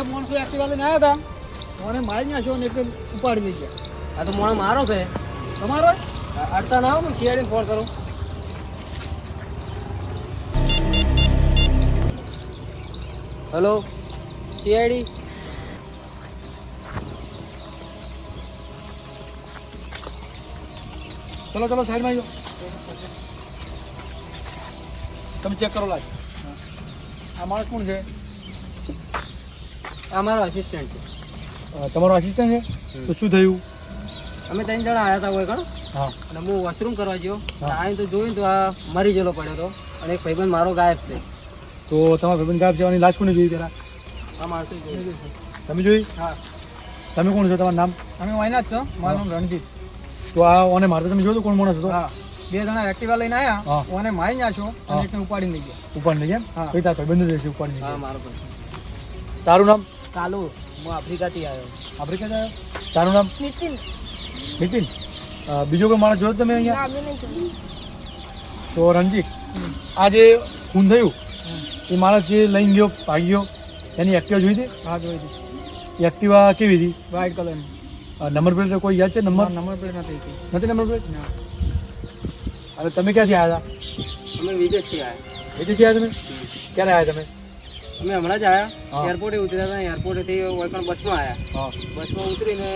એક માણસો એક્ટિવા લઈને આવ્યા હતા, મને મારી નાખ્યો ને એકદમ ઉપાડી લઈ ગયા. આ તો મોણો મારો છે. તમારો અડતા ના આવો, હું સીઆઈડી ફોન કરું. Hello CID. ચલો ચલો સાઈડમાં આવજો. તમે ચેક કરો લાગ. આ માણસ કોણ છે? આ મારો અસિસ્ટન્ટ છે. તમારો આસિસ્ટન્ટ છે? તો શું થયું? અમે 3 જણા આવ્યા હતા હોય કણ. હા. અને હું વોશરૂમ કરવા ગયો. હા. આવીને તો જોયું તો આ મરી ગયેલો પડ્યો હતો અને એક ભાઈબંધ મારો ગાયબ છે. તો તમારા ભાઈબંધ ગાયબ છે, આની લાશ કોને જોઈ પહેલાં? આ માણસો જોયું છે. તમે જોઈ? હા. તમે કોણ છો? તમારું નામ? અમે વાયના જ છો. મારું નામ રણજીત. તો આ ઓને મારતો તમે જોયું કોણ માણસ હતો? હા. 2 જણા એક્ટિવા લઈને આવ્યા, ઓને મારી નાખ્યો અને એકને ઉપાડીને લઈ ગયા. ઉપાડી લઈ ગયા? હા. કઈ તાર ભાઈબંધ રહેશે ઉપાડી લઈ હા, ગયા? મારો પણ. તારું નામ? ચાલુ. હું આફ્રિકાથી આવ્યો. આફ્રિકા આવ્યો? તારું નામ? નીતિન. નીતિન. બીજો કોઈ માણસ જોયો તમે અહીંયા? ના, અમે નહીં. તો રણજીત, આ જે ખૂન થયું એ માણસ જે લઈને ગયો ભાગી ગયો એની એક્ટિવા જોઈ હતી? હા, જોઈ હતી. એ એક્ટિવા કેવી હતી? વ્હાઇટ કલરની. નંબર પ્લેટ કોઈ યાદ છે? નંબર પ્લેટ નથી. નથી નંબર પ્લેટ? અને તમે ક્યાંથી આવ્યા હતા? અમે વિદેશથી આવ્યા. વિદેશથી આવ્યા તમે? ક્યારે આવ્યા તમે? અમે હમણાં જ હા. આવ્યા. એરપોર્ટે ઉતર્યા હતા. એરપોર્ટેથી વૈકણ બસમાં આવ્યા. હા બસમાં ઉતરીને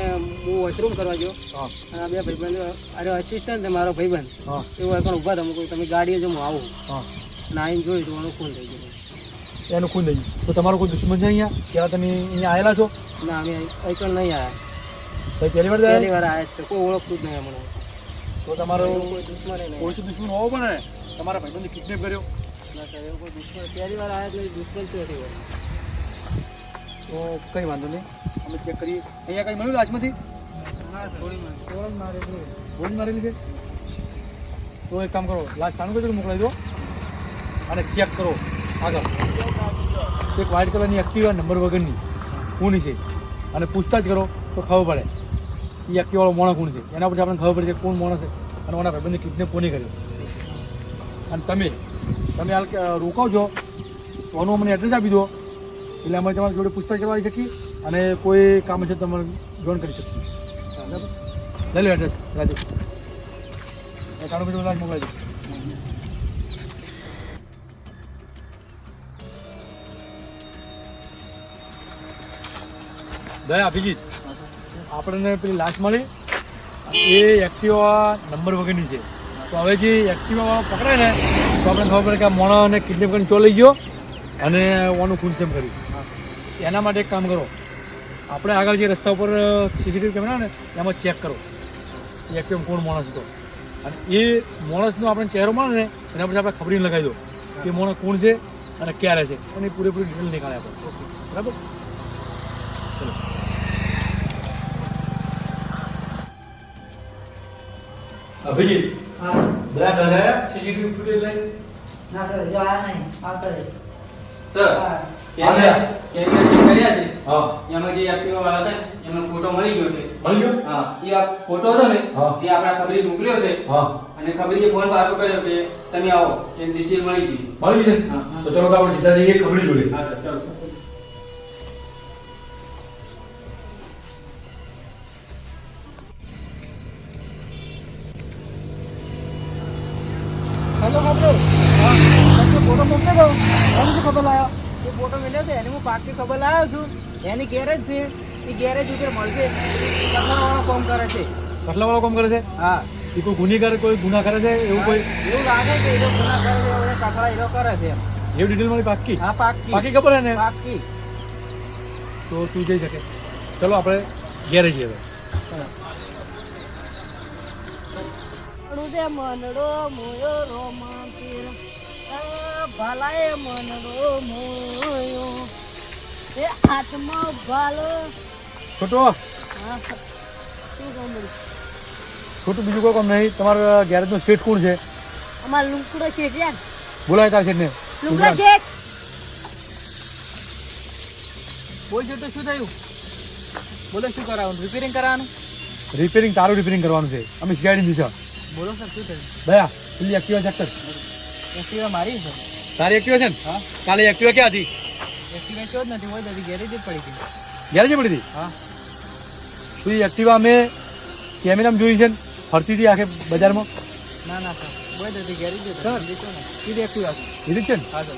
હું વોશરૂમ કરવા ગયો. હા અને આ 2 ભાઈબંધ, અરે અસિસ્ટન્ટ છે મારો ભાઈબંધ, હા એ વૈકણ ઊભા હતા. કોઈ તમે ગાડીએ જો હું આવું હા અને આવીને જોયું તો એનું ખૂન થઈ ગયું. એનું ખૂન થઈ ગયું. તો તમારો કોઈ દુશ્મન છે અહીંયા? ત્યારે તમે અહીંયા આવેલા છો? ના, અમે વૈકણ નહીં આવ્યા. તો પહેલી વાર પહેલી વાર આવ્યા જ છે. કોઈ ઓળખતું જ નહીં હમણાં. તો તમારો કોઈ દુશ્મન નહીં. કોઈ તો દુશ્મન હોવો પડે ને. તમારા ભાઈબંધને કિડનેપ કર્યો ના સર, એવું કોઈ દુશ્મન પહેલી વાર આવ્યા જ નહીં. દુશ્મન શું હતી? તો કંઈ વાંધો નહીં, અમે ચેક કરીએ. અહીંયા કંઈ મળ્યું લાશમાંથી? ના સર, થોડી મારેલી. ગોળી મારેલી છે? તો એક કામ કરો, લાશ સાનું કરી મોકલાવી દો અને ચેક કરો આગળ. એક વ્હાઇટ કલરની એક્ટિવા નંબર વગરની કોની છે અને પૂછતાછ કરો તો ખબર પડે એ એક્ટિવાવાળો માણસ કોણ છે. એના પછી આપણને ખબર પડે છે કોણ માણસ છે અને ઓના ભાઈબંધને કિડનેપ કોને કર્યો. અને તમે હાલ રોકાવ છો તો આનું અમને એડ્રેસ આપી દો એટલે અમે તમારી જોડે પૂછતાછ કરવા આવી શકીએ અને કોઈ કામ છે તમારે જોઈન કરી શકીએ. બરાબર, લઈ લો એડ્રેસ રાજેશ. એ કાઢો પછી લાશ મોકલાવી દો. દયા અભિજીત, આપણને પેલી લાશ મળી એ એક્ટિવા નંબર વગરની છે. તો હવે જે એક્ટિવા પકડાય ને તો આપણે ખબર પડે કે આ મોણાને કિડનેપ કરીને ચો લઈ ગયો અને ઓનું ખૂન કેમ કર્યું. એના માટે એક કામ કરો, આપણે આગળ જે રસ્તા ઉપર સીસીટીવી કેમેરા ને એમાં ચેક કરો એ એક્ટિવા કોણ માણસ હતો અને એ માણસનો આપણે ચહેરો મળે ને એના પછી આપણે ખબરી લગાવી દો કે માણસ કોણ છે અને ક્યારે છે અને પૂરેપૂરી ડિટેલ નીકાળે આપણે. બરાબર, ચલો. અભિજીત, હા. બધા દાદા સીસીટીવી ફૂટેજ લઈ? ના સર, જો આયા નહીં. આવતા રહે. સર, આવ્યા. કેમેરા ચેક કર્યા છે. હા, એમાં જે એક્ટિવા વાળા હતા ને એમનો ફોટો મળી ગયો છે. મળી ગયો? હા, એ આ ફોટો હતો ને હા. તે આપણા ખબરી મોકલ્યો છે હા, અને ખબરીએ ફોન પાછો કર્યો કે તમે આવો એ ડિટેલ મળી ગઈ. મળી છે. હા. તો ચલો તો આપણે સીધા જઈએ ખબરી જોડે. હા સર, ચલો. હેલો મિત્રો, તમને ફોટો મોકલી દો. એની શું ખબર લાવ્યો? એ ફોટો મળ્યો છે એની હું પાકી ખબર લાવ્યો છું. એની ગેરેજ છે, એ ગેરેજ ઉપર મળશે. કચરાવાળો કામ કરે છે. કટલાવાળો કામ કરે છે? હા, એ કોઈ ગુનેગાર કોઈ ગુના કરે છે એવું કોઈ? એવું લાગે કે એ લોકો ગુના કરે છે, હવે કચરા એ લોકો કરે છે. એવું ડિટેલ મળી પાક્કી? હા, પાકી પાકી ખબર હે ને? પાકી. તો તું જઈ શકે. ચલો આપણે ઘેરે જઈએ હવે. મનડો મોયો રોમાંતીર ભલાએ મનડો મોયો એ હાથમાં ભાલો છોટો હા શું કહું બોલું? છોટું બીજું કોઈ કામ નહીં. તમારા ગેરેજનો શેઠ કોણ છે? અમાર લુંકડો શેઠ યાર બોલાય તાર શેઠને. લુંકડો શેઠ બોલજો તો શું થયું? બોલો શું કરાવવાનું? રિપેરિંગ કરાવવાનું? રિપેરિંગ તારું રિપેરિંગ કરવાનું છે. અમે શીખાડી દીધું છે. બોલો સર શું થયું? દયા પેલી એક્ટિવા ચેક કર. એક્ટિવા મારી છે. તારી એક્ટિવા છે ને? હા કાલે એક્ટિવા ક્યાં હતી? એક્ટિવા ચો જ નથી હોય તો ગેરેજ જ પડી ગઈ. ગેરેજે પડી હતી? હા તો એ એક્ટિવા અમે કેમેરામાં જોઈ છે ને ફરતી હતી આખે બજારમાં. ના ના સર હોય તો ગેરેજ જ સર. કીધી એક્ટિવા છે. લીધી જ છે ને? હા સર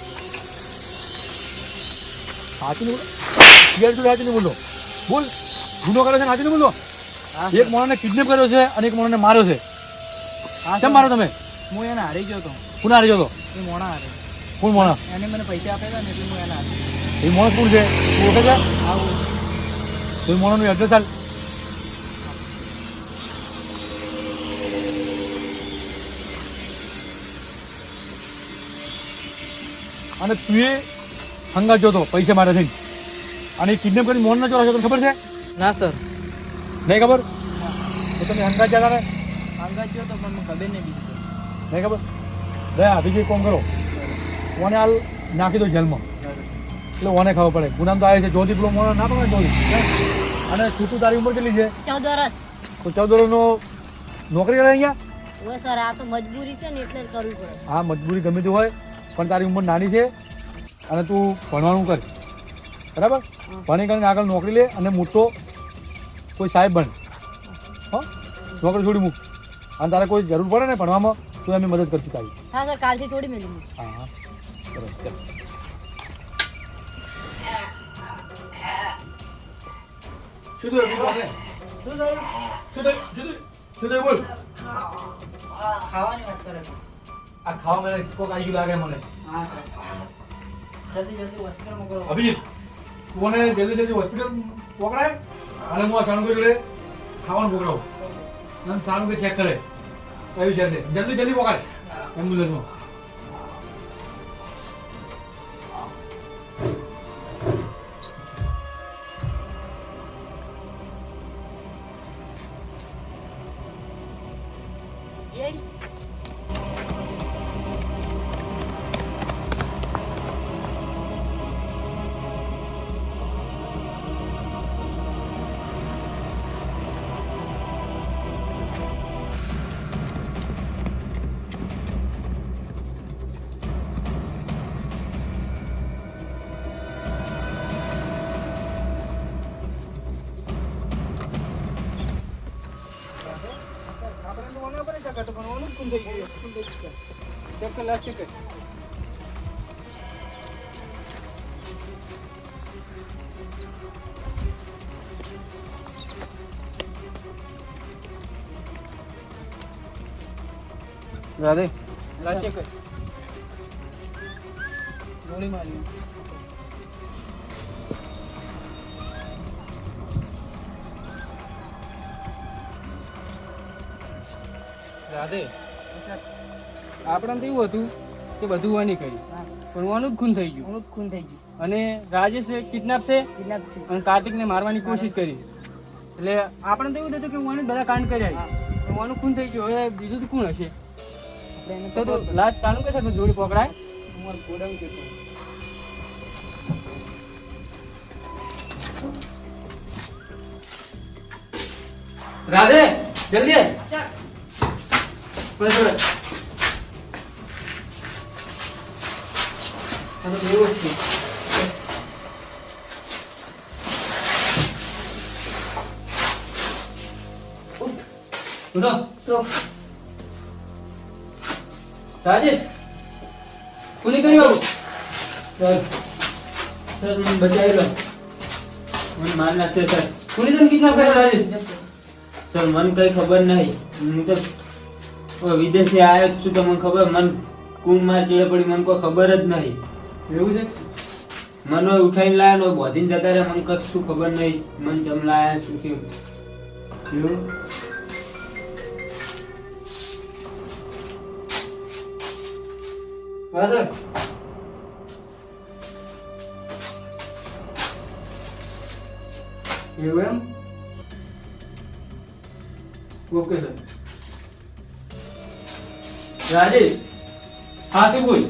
સાચું નહીં બોલો. ગેરેજ સાચું નહીં બોલો. બોલ ગુનો કર્યો છે ને સાચું નહીં બોલો. હા એક માણસને કિડનેપ કર્યો છે અને એક માણસને માર્યો છે. હા કેમ મારો તમે? હું એને હારી ગયો હતો. કોણ હારી ગયો હતો? એ મોણા હારે. કોણ માણસ? એને મને પૈસા આપ્યા હતા ને એટલે હું એને હારી. એ માણસ કોણ છે? તું ઓળખે છે? આવું તો એ માણસનું એડ્રેસ હાલ. અને તું એ હંગા જોતો પૈસા માટે થઈને અને કિડનેપ કરીને મોહન ના ચોરાશો તને ખબર છે? ના સર નહીં ખબર? તો તમે હંગા જતા ને આંગા ગયો તો પણ મને ખબર નહીં બીજું. નહીં ખબર? દયા અભિષેક કોમ કરો. ઓને હાલ નાખી દો જેલમાં. એટલે ઓને ખબર પડે. ગુનામ તો આવે છે જોધી પેલો મોણો ના પડે જોધી. અને છૂટું તારી ઉંમર કેટલી છે? 14 વર્ષ તો 14 વર્ષનો નોકરી કરે અહીંયા? ઓય સર આ તો મજબૂરી છે ને એટલે જ કરવું પડે. હા મજબૂરી ગમે તે હોય પણ તારી ઉંમર નાની છે અને તું ભણવાનું કર બરાબર. ભણી કરીને આગળ નોકરી લે અને મોટો કોઈ સાહેબ બન. હો નોકરી છોડી મૂક અને તારે કોઈ જરૂર પડે ને ભણવામાં તો અમે મદદ કરશું તારી. હા સર કાલથી થોડી મેળવી. હા હા સરસ ચાલ. શું થયું? શું થયું? શું થયું? શું થયું? બોલ. ખાવાની વાત કરે છે. આ ખાવા મને કોક આવી ગયું લાગે મને. હા સર જલ્દી જલ્દી હોસ્પિટલ મોકલો. અભિજીત તું મને જલ્દી જલ્દી હોસ્પિટલ પકડાય અને હું આ સાણુભાઈ જોડે ખાવાનું પકડાવું અને સાણુભાઈ ચેક કરે કયું છે જલ્દી જલ્દી પકડાય એમ્બ્યુલન્સમાં. આપણે તો ઓને પણ ચકાતો પણ ઓનું જ કું થઈ ગયું. ચેક કર લાસ્ટ ચેક કર. રાધે લાસ્ટ ચેક કર. ગોળી મારી. રાધે આપણે તો એવું હતું કે બધું વાની કરી પણ ઓનું જ ખૂન થઈ ગયું. ઓનું જ ખૂન થઈ ગયું. અને રાજેશ કિડનેપ છે કિડનેપ છે. અને કાર્તિકને મારવાની કોશિશ કરી એટલે આપણે તો એવું થતું કે ઓને જ બધા કાંડ કર્યા છે. ઓનું ખૂન થઈ ગયું. હવે બીજું તો કોણ હશે? આપણે એને તો લાસ્ટ ચાલુ કરશે તો જોડી પકડાય. તમારું ગોડાઉન કેટલું? રાધે જલ્દી આવ. સર બસ બસ. આ તો એવું જ છે. ઉઠો. તો રાજેશ કોની કરી બાબુ? સર મને બચાવી લો. મને માર નાખશે સર. કોની તને કિડનેપ કર્યો રાજેશ? સર મને કઈ ખબર નહીં. હું તો વિદેશથી આવ્યો જ છું તો મને ખબર મને કોણ માર ચીડે પડી મને કોઈ ખબર જ નહીં. એવું છે? મને ઉઠાઈને લાયા ને બોધીને જતા રહ્યા, મને કશું શું ખબર નહીં, મને જમ લાયા શું થયું. એવું? બરાબર. એવું એમ? Okay sir. રાજેશ, હા શું બોલ?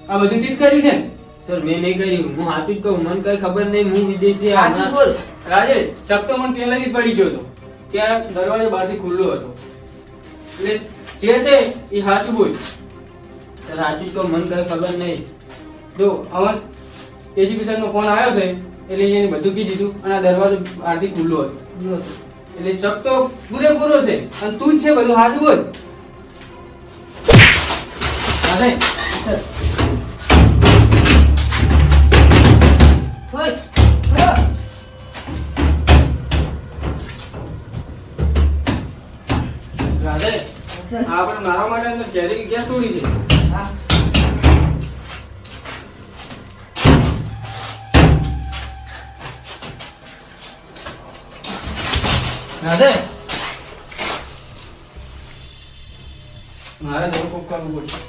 આ બધું તીજ કર્યું છે ને? સર મેં નહીં કર્યું, હું સાચું જ કહું, મને કઈ ખબર નહીં, હું વિદેશી સાચું બોલ. રાજેશ, શક તો મને પહેલાથી જ પડી ગયો હતો કે આ દરવાજો બહારથી ખુલ્લો હતો. એટલે જે છે એ સાચું બોલ. સર સાચું જ કહું, મને કઈ ખબર નહીં. જો અમાર એસીપી સાહેબનો ફોન આવ્યો છે એટલે એને બધું કીધું દીધું અને આ દરવાજો બહારથી ખુલ્લો હતો. એટલે શક તો પૂરેપૂરો છે અને તું જ છે બધું સાચું બોલ. રાજેશ, સર. રાજેશ, આપણે મારા માટે અંદર ઝેરી ગેસ છોડી છે. રાજેશ, મારે તો કોક કરવું પડશે.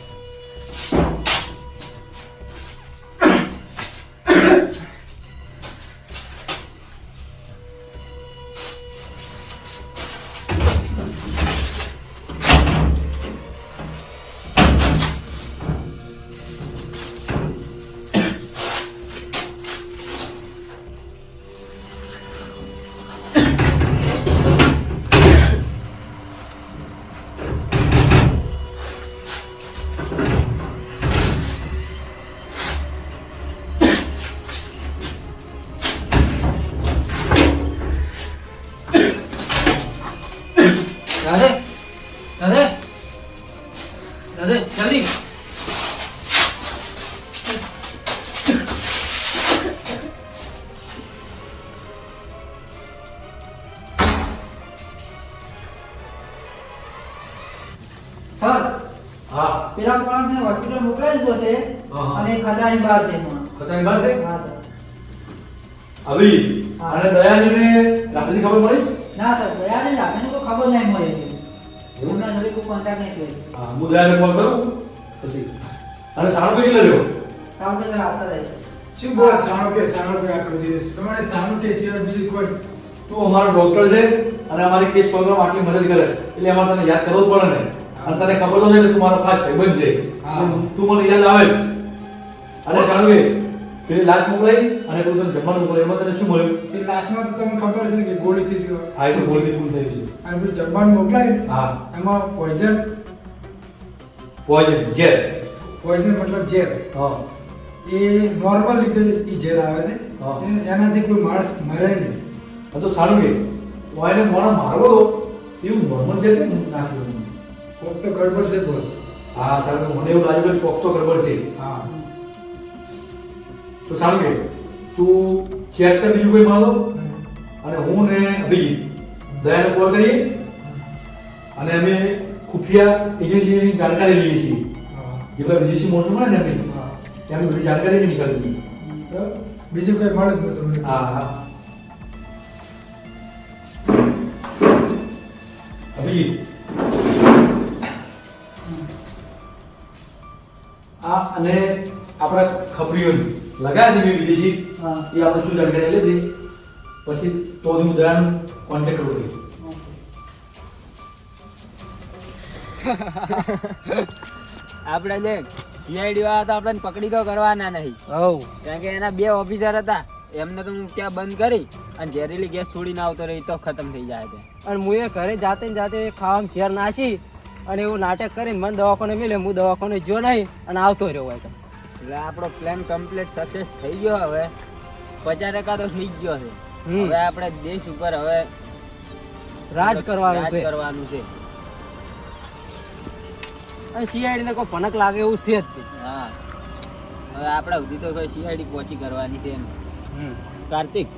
રાધે રાધે રાધે જલ્દી. સર હા પેલા માણસને હોસ્પિટલ મોકલાવી દીધો છે હા. અને ખતરાની બહાર છે હમણાં. ખતરાની બહાર છે? હા સર. અભી હા. અને દયાનીને રાત્રિની ખબર મળી? ના સર દયાને લાગણી કોઈ ખબર નહીં મળે. એમના નવી કોઈ કોન્ટેક્ટ નહીં કર્યો. હા હું દયાને કોલ કરું પછી. અને સાણો કેટલો રહ્યો? સાઉન્ડ સર આવતા જાય છે. શું બોલ સાણો કે આખો દિવસ તમારે સાણો કે સિવાય બીજું કોઈ તું અમારો ડોક્ટર છે અને અમારી કેસ સોલ્વમાં આટલી મદદ કરે એટલે અમારે તને યાદ કરવું જ પડે ને. અને તને ખબર તો છે કે તું મારો ખાસ ભાઈબંધ છે. હા. તું મને યાદ આવે અને જાણું કે પેલી લાશ મોકલાઈ અને તું તને જમવાનું મોકલાઈ એમાં તને શું મળ્યું? એ લાસ્ટમાં તો તમને ખબર છે કે ગોળીથી થયો આ તો ગોળીથી પૂરું થયું છે. અને પેલું જમવાનું મોકલાય હા એમાં પોઈઝન પોઈઝન ઝેર. મતલબ ઝેર હા એ નોર્મલ રીતે એ ઝેર આવે છે હા. એનાથી કોઈ માણસ મરે નહીં. આ તો સારું કે વાયને મોણા મારવો તો એવું નોર્મલ ઝેર છે ને નાખ્યું. કોક તો ગડબડ છે બોસ. હા સારું મને એવું લાગ્યું કે કોક તો ગડબડ છે. હા તો સારું કે તું ચેક કર બીજું કોઈ મારો અને હું ને અભિજીત દયાને કોલ કરીએ અને અમે ખુફિયા એજન્સીની જાણકારી લઈએ છીએ. હા. જે પેલા વિદેશી મોટું મળે ને એમની હા. ત્યાંની બધી જાણકારી નીકળતી. બરાબર? બીજું કઈ મળે જ નહીં તમને. હા હા અભિજીત આ અને આપણા ખબરીઓની લગાયા છે મેં વિદેશી હા. એ આપણે શું જાણકારી લે છે પછી તો હું દયાનો કોન્ટેક્ટ કરું છું. આપણે જે સીઆઈડી વાળા તો આપણને પકડી તો કરવાના નહીં, કારણ કે એના 2 ઓફિસર હતા, એમને તો હું ત્યાં બંધ કરી અને ઝેરીલી ગેસ છોડીને આવતો રહી તો ખતમ થઈ જાય છે. અને હું એ ઘરે જાતે ને જાતે ખાવામાં ઝેર નાસી અને એવું નાટક કરીને મને દવાખાને મિલે, હું દવાખાને જો નહીં અને આવતો રહ્યો હોય તો. એટલે આપણો પ્લાન કમ્પ્લીટ સક્સેસ થઈ ગયો. હવે 50% તો થઈ જ ગયો છે. હમ. હવે આપણે દેશ ઉપર હવે રાજ કરવાનું રાજ છે કરવાનું છે. અને સીઆઈડી ને કોઈ ભનક લાગે એવું છે જ નહીં. હા, હવે આપણે સુધી તો કોઈ સીઆઈડી પહોંચી કરવાની છે એમ. હમ. કાર્તિક,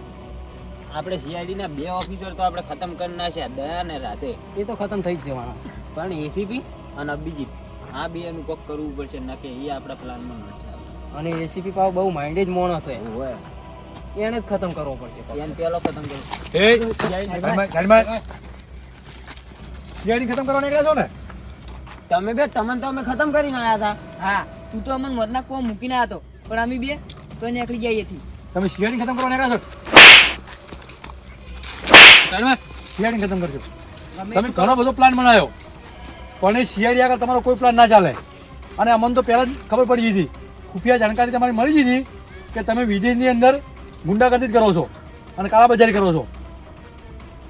આપણે સીઆઈડી ના 2 ઓફિસર તો આપણે ખતમ કરી નાખ્યા, દયા ને રાતે. એ તો ખતમ થઈ જ જવાના. પણ એસીપી અને અભિજીત આ 2 નું કોક કરવું પડશે, ના કે એ આપણા પ્લાનમાં મળશે. અને એસીપી પાવ બહુ માઇન્ડેજ માણસ છે ઓય એને જ ખતમ કરવો પડશે એને પેલો ખતમ કરો એ ગાડીમાં સીઆઈડી ખતમ કરવા નીકળ્યા છો ને? તમે બે તમને તો અમે ખતમ કરીને આયા હતા. હા તું તો અમને મોતના કોમ મૂકીને આવ્યો પણ અમે બે તો નીકળી જઈએ થી તમે સીઆઈડી ખતમ કરવા નીકળ્યા છો? સીઆઈડી ખતમ કરજો. તમે ઘણો બધો પ્લાન બનાવ્યો પણ એ સીઆઈડી આગળ તમારો કોઈ પ્લાન ના ચાલે. અને અમને તો પહેલા જ ખબર પડી ગઈ હતી, ખુફિયા જાણકારી તમારી મળી ગઈ હતી કે તમે વિદેશની અંદર ગુંડાગર્દી જ કરો છો અને કાળાબજારી કરો છો.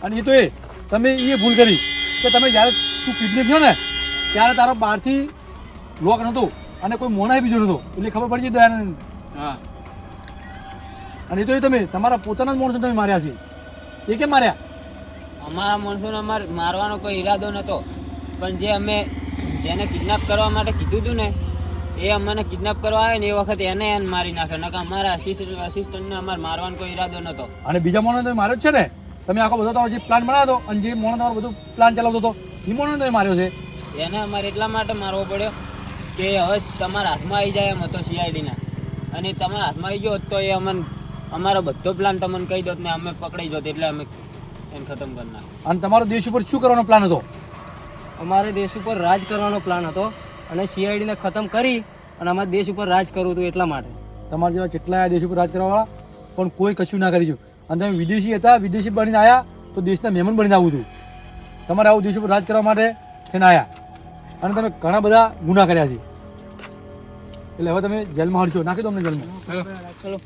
અને એ તો તમે એ ભૂલ કરી કે તમે જ્યારે તું કિડનેપ થયો ને ત્યારે તારો બહારથી લોક નહોતું અને કોઈ મોણાઈ બીજો નહોતો એટલે ખબર પડી ગઈ દયાનંદ. હા અને એ તો તમે તમારા પોતાના જ માણસો તમે માર્યા છે. એ કેમ માર્યા? અમારા માણસોને અમારે મારવાનો કોઈ ઈરાદો નતો, પણ જે અમે જેને કિડનેપ કરવા માટે કીધું હતું ને એ અમને કિડનેપ કરવા આવે ને એ વખતે એને મારી નાખ્યો. નકર અમારા અસિસ્ટન્ટને અમારે મારવાનો કોઈ ઈરાદો નતો. અને બીજા મોણો તમે માર્યો જ છે ને? તમે આખો બધો તમારો જે પ્લાન બનાવ્યો હતો અને જે મોણો તમારો બધું પ્લાન ચલાવતો હતો એ મોણો તમે માર્યો છે. એને અમારે એટલા માટે મારવો પડ્યો કે હવે તમારા હાથમાં આવી જાય એમ હતો સીઆઈડીના, અને તમારા હાથમાં આવી ગયો હોત તો એ અમને અમારો બધો પ્લાન તમને કહી દોત ને અમે પકડાઈ જોત, એટલે અમે એને ખતમ કરી નાખ્યો. અને તમારો દેશ ઉપર શું કરવાનો પ્લાન હતો? અમારે દેશ ઉપર રાજ કરવાનો પ્લાન હતો અને સીઆઈડીને ખતમ કરી અને અમારા દેશ ઉપર રાજ કરવું હતું એટલા માટે. તમારા જેવા કેટલાય દેશ ઉપર રાજ કરવાવાળા પણ કોઈ કશું ના કરી. અને તમે વિદેશી હતા, વિદેશી બનીને આવ્યા તો દેશના મહેમાન બનીને આવું હતું. તમારે આવું દેશ ઉપર રાજ કરવા માટે થઈને આવ્યા અને તમે ઘણા બધા ગુના કર્યા છે. એટલે હવે તમે જેલમાં હરશો. નાખી દો અમને જેલમાં. ચલો